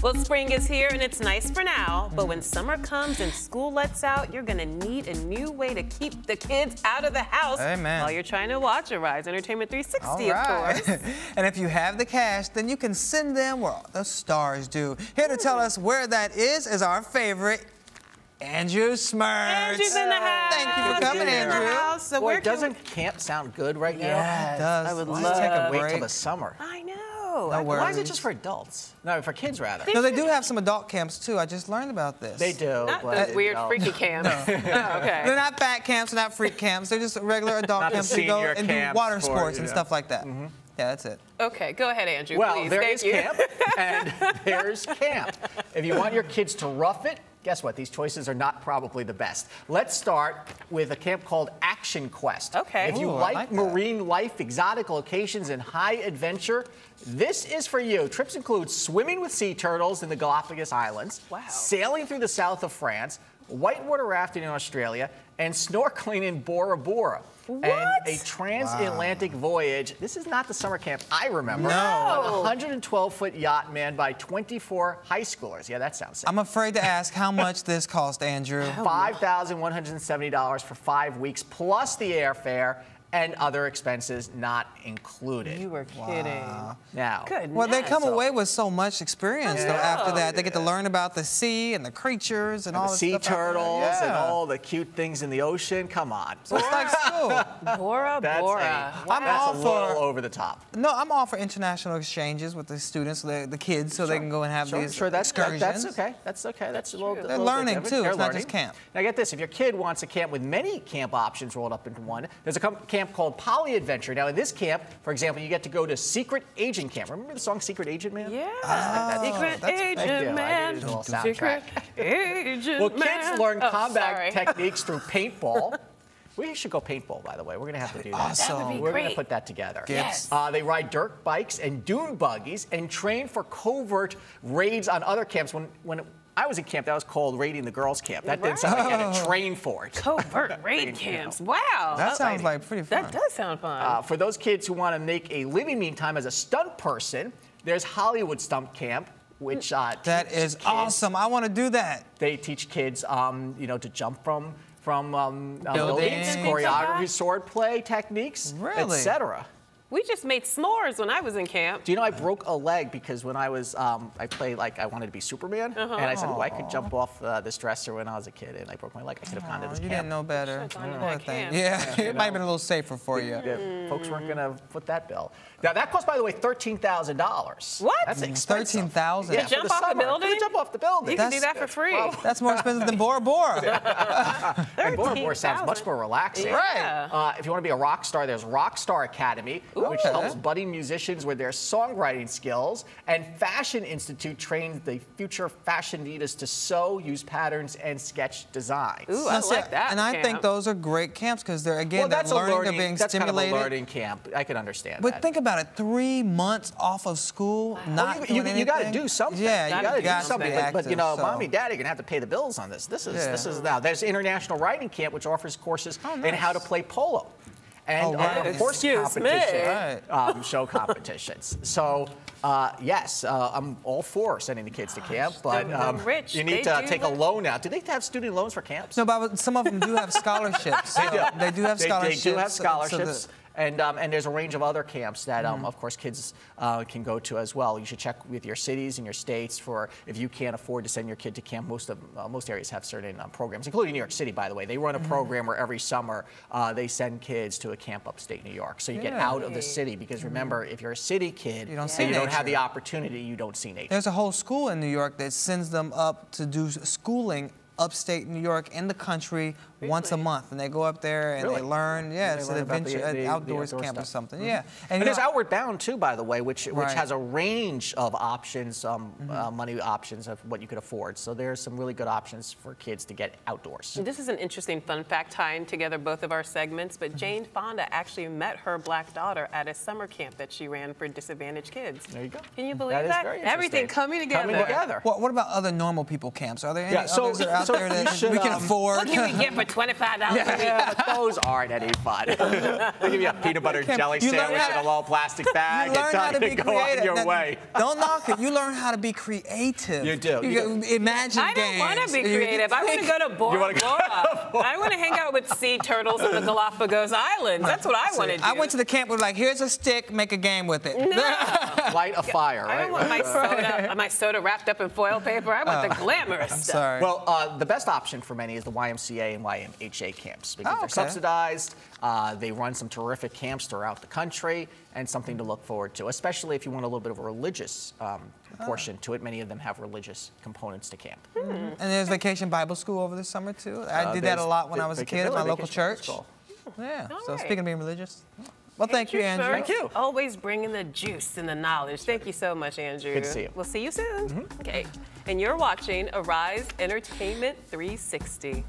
Well, spring is here and it's nice for now, but when summer comes and school lets out, you're gonna need a new way to keep the kids out of the house while you're trying to watch Arise Entertainment 360, of course. And if you have the cash, then you can send them where the stars do. Here to tell us where that is our favorite, Andrew Schmertz. Andrew's in the house. Thank you for coming, Andrew. So boy, doesn't camp sound good right now? Yeah, it does. I would Let's love take a to wait break. till the summer. I know. No worries. Why is it just for adults? No, for kids, rather. No, they do have some adult camps, too. I just learned about this. They do. Not those weird, freaky camps. Oh, okay. They're not fat camps, they're not freak camps. They're just regular adult camps to go and do water sports and stuff like that. Yeah, that's it. Okay, go ahead, Andrew, well, please. there Thank is you. camp, and there's camp. If you want your kids to rough it, guess what? These choices are not probably the best. Let's start with a camp called Action Quest. Okay. If you like marine life, exotic locations, and high adventure, this is for you. Trips include swimming with sea turtles in the Galapagos Islands, sailing through the south of France, whitewater rafting in Australia, and snorkeling in Bora Bora. What? And a transatlantic voyage. This is not the summer camp I remember. No. On a 112-foot yacht manned by 24 high schoolers. Yeah, that sounds safe. I'm afraid to ask how much this cost, Andrew. $5,170 for 5 weeks, plus the airfare and other expenses not included. You were kidding. Now, Well, they come away with so much experience, though, after that. They get to learn about the sea and the creatures and all the sea stuff. turtles and all the cute things in the ocean. Come on. So it's like school. Bora Bora. That's a little over the top. No, I'm all for international exchanges with the students, the kids, so they can go and have these excursions. That's okay. That's okay. That's a little bit. They're learning, too. It's not just camp. Now, get this. If your kid wants a camp with many camp options rolled up into one, there's a camp called Poly Adventure. Now, in this camp, for example, you get to go to Secret Agent Camp. Remember the song Secret Agent Man? Yeah. Secret Agent Man. Secret Agent Man. Well, kids learn combat techniques through paintball. We should go paintball, by the way. We're going to have to do that. Awesome. That would be We're great. going to put that together. Yes. They ride dirt bikes and dune buggies and train for covert raids on other camps. When I was in camp, that was called raiding the girls' camp. That didn't sound like you had to train for it. Covert raid camps. Wow. That sounds like pretty fun. That does sound fun. For those kids who want to make a living meantime as a stunt person, there's Hollywood Stunt Camp, which that is awesome. I want to do that. They teach kids, you know, to jump from buildings, Buildings. choreography, swordplay techniques, etc. We just made s'mores when I was in camp. Do you know I broke a leg because when I was, I played like I wanted to be Superman, and I said, oh, I could jump off this dresser when I was a kid, and I broke my leg. I could have gone to this camp. You didn't know better. Camp. Yeah, it might have been a little safer for you. Folks weren't going to foot that bill. Now, that cost, by the way, $13,000. What? That's expensive. $13,000. Yeah, to jump off the building? To jump off the building. You can do that for free. Well, That's more expensive than Bora Bora. And Bora Bora sounds much more relaxing. Yeah. If you want to be a rock star, there's Rockstar Academy, which helps budding musicians with their songwriting skills. And Fashion Institute trains the future fashion leaders to sew, use patterns, and sketch designs. Ooh, I like that. And I think those are great camps because they're, again, that's they're learning, learning, they're being that's stimulated. Kind of a learning camp. I can understand But that. think about it, 3 months off of school, not doing anything. You got to do something. Yeah, you got to do something. Active, but you know, Mommy, Daddy are going to have to pay the bills on this. This is now. There's International Writing Camp, which offers courses in how to play polo. And horse competition, show competitions. So, yes, I'm all for sending the kids to camp, but you need to take a loan out. Do they have student loans for camps? No, but some of them do have scholarships. They do. They do have scholarships. They do have scholarships. And there's a range of other camps that, of course, kids can go to as well. You should check with your cities and your states for if you can't afford to send your kid to camp. Most areas have certain programs, including New York City, by the way. They run a program where every summer they send kids to a camp upstate New York. So you get out of the city because remember, if you're a city kid you don't have the opportunity, you don't see nature. There's a whole school in New York that sends them up to do schooling upstate New York in the country once a month, and they go up there and they learn. Yeah, it's an adventure, outdoors camp or something. Yeah, and there's Outward Bound too, by the way, which has a range of options, money options of what you could afford. So there's some really good options for kids to get outdoors. This is an interesting fun fact tying together both of our segments. But Jane Fonda actually met her black daughter at a summer camp that she ran for disadvantaged kids. There you go. Can you believe that? Everything coming together. Coming together. What about other normal people camps? Are there any others that are out there that we can afford? What can we get for $25 a week. Yeah, but those aren't any fun. They give you a peanut butter jelly sandwich in a little plastic bag and tell you to go on your way. Don't knock it. You learn how to be creative. You do. Imagine I games. don't want to be creative. I want to go to Bora Bora. I want to hang out with sea turtles in the Galapagos Islands. That's what I want to do. I went to the camp with like, here's a stick, make a game with it. No. Light a fire, right? I don't want my soda wrapped up in foil paper. I want the glamorous stuff. Sorry. Well, the best option for many is the YMCA and YMHA camps because they're subsidized. They run some terrific camps throughout the country and something to look forward to, especially if you want a little bit of a religious portion to it. Many of them have religious components to camp. And there's Vacation Bible School over the summer, too. I did that a lot when I was a kid at my local church. Yeah, so speaking of being religious. Well, thank you, Andrew. Thank you. Always bringing the juice and the knowledge. Thank you so much, Andrew. Good to see you. We'll see you soon. Okay. And you're watching Arise Entertainment 360.